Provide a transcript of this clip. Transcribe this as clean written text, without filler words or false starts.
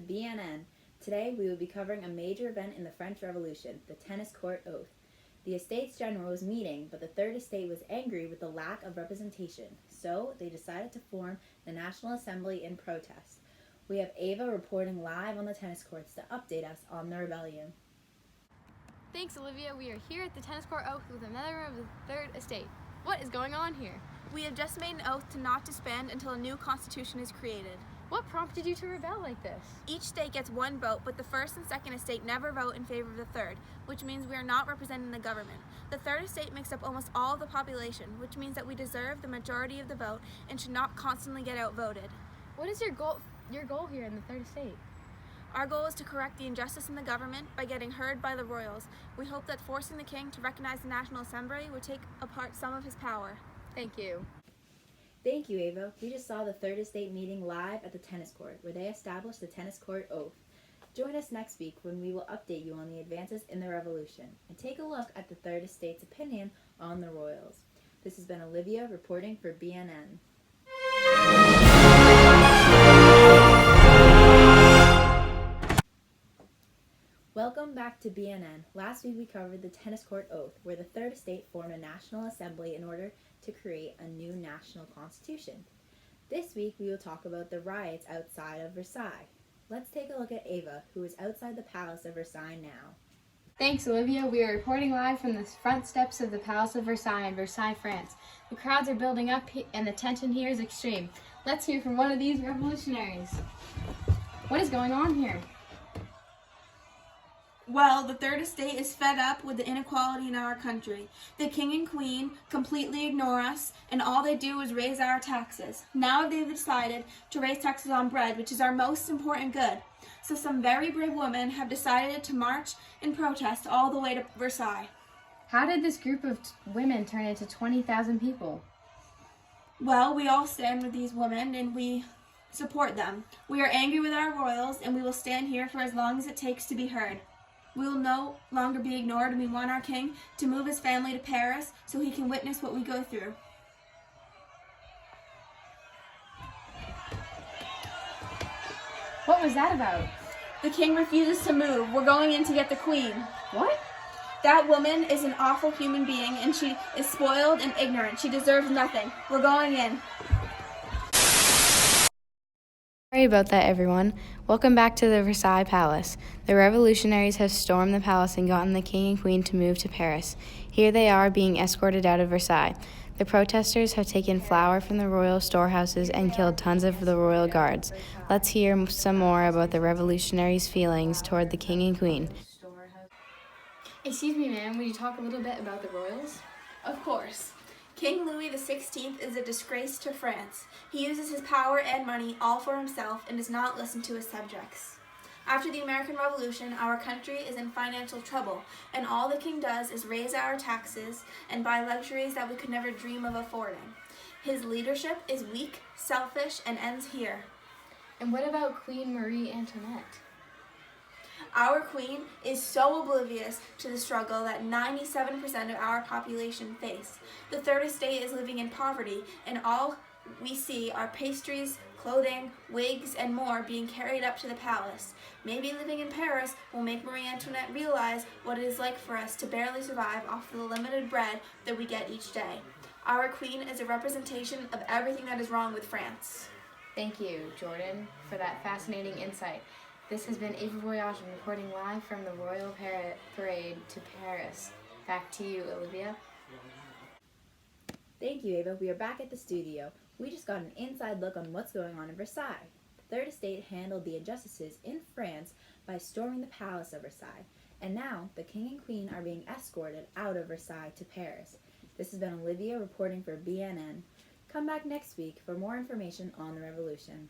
BNN. Today we will be covering a major event in the French Revolution, the Tennis Court Oath. The Estates General was meeting, but the Third Estate was angry with the lack of representation, so they decided to form the National Assembly in protest. We have Ava reporting live on the tennis courts to update us on the rebellion. Thanks, Olivia. We are here at the Tennis Court Oath with another member of the Third Estate. What is going on here? We have just made an oath to not disband until a new constitution is created. What prompted you to rebel like this? Each state gets one vote, but the First and Second Estate never vote in favor of the Third, which means we are not representing the government. The Third Estate makes up almost all of the population, which means that we deserve the majority of the vote and should not constantly get outvoted. What is your goal here in the Third Estate? Our goal is to correct the injustice in the government by getting heard by the royals. We hope that forcing the king to recognize the National Assembly would take apart some of his power. Thank you. Thank you, Ava. We just saw the Third Estate meeting live at the tennis court, where they established the Tennis Court Oath. Join us next week when we will update you on the advances in the revolution and take a look at the Third Estate's opinion on the royals. This has been Olivia reporting for BNN. Welcome back to BNN. Last week we covered the Tennis Court Oath, where the Third Estate formed a National Assembly in order to create a new national constitution. This week we will talk about the riots outside of Versailles. Let's take a look at Ava, who is outside the Palace of Versailles now. Thanks, Olivia. We are reporting live from the front steps of the Palace of Versailles in Versailles, France. The crowds are building up and the tension here is extreme. Let's hear from one of these revolutionaries. What is going on here? Well, the Third Estate is fed up with the inequality in our country. The king and queen completely ignore us, and all they do is raise our taxes. Now they've decided to raise taxes on bread, which is our most important good. So some very brave women have decided to march in protest all the way to Versailles. How did this group of women turn into 20,000 people? Well, we all stand with these women and we support them. We are angry with our royals, and we will stand here for as long as it takes to be heard. We will no longer be ignored, and we want our king to move his family to Paris so he can witness what we go through. What was that about? The king refuses to move. We're going in to get the queen. What? That woman is an awful human being, and she is spoiled and ignorant. She deserves nothing. We're going in. Sorry about that, everyone. Welcome back to the Versailles Palace. The revolutionaries have stormed the palace and gotten the king and queen to move to Paris. Here they are being escorted out of Versailles. The protesters have taken flour from the royal storehouses and killed tons of the royal guards. Let's hear some more about the revolutionaries' feelings toward the king and queen. Excuse me, ma'am, will you talk a little bit about the royals? Of course. King Louis XVI is a disgrace to France. He uses his power and money all for himself and does not listen to his subjects. After the American Revolution, our country is in financial trouble, and all the king does is raise our taxes and buy luxuries that we could never dream of affording. His leadership is weak, selfish, and ends here. And what about Queen Marie Antoinette? Our queen is so oblivious to the struggle that 97% of our population face. The Third Estate is living in poverty, and all we see are pastries, clothing, wigs, and more being carried up to the palace. Maybe living in Paris will make Marie Antoinette realize what it is like for us to barely survive off the limited bread that we get each day. Our queen is a representation of everything that is wrong with France. Thank you, Jordan, for that fascinating insight. This has been Ava Voyage reporting live from the Royal Parade to Paris. Back to you, Olivia. Thank you, Ava. We are back at the studio. We just got an inside look on what's going on in Versailles. The Third Estate handled the injustices in France by storming the Palace of Versailles, and now the king and queen are being escorted out of Versailles to Paris. This has been Olivia reporting for BNN. Come back next week for more information on the revolution.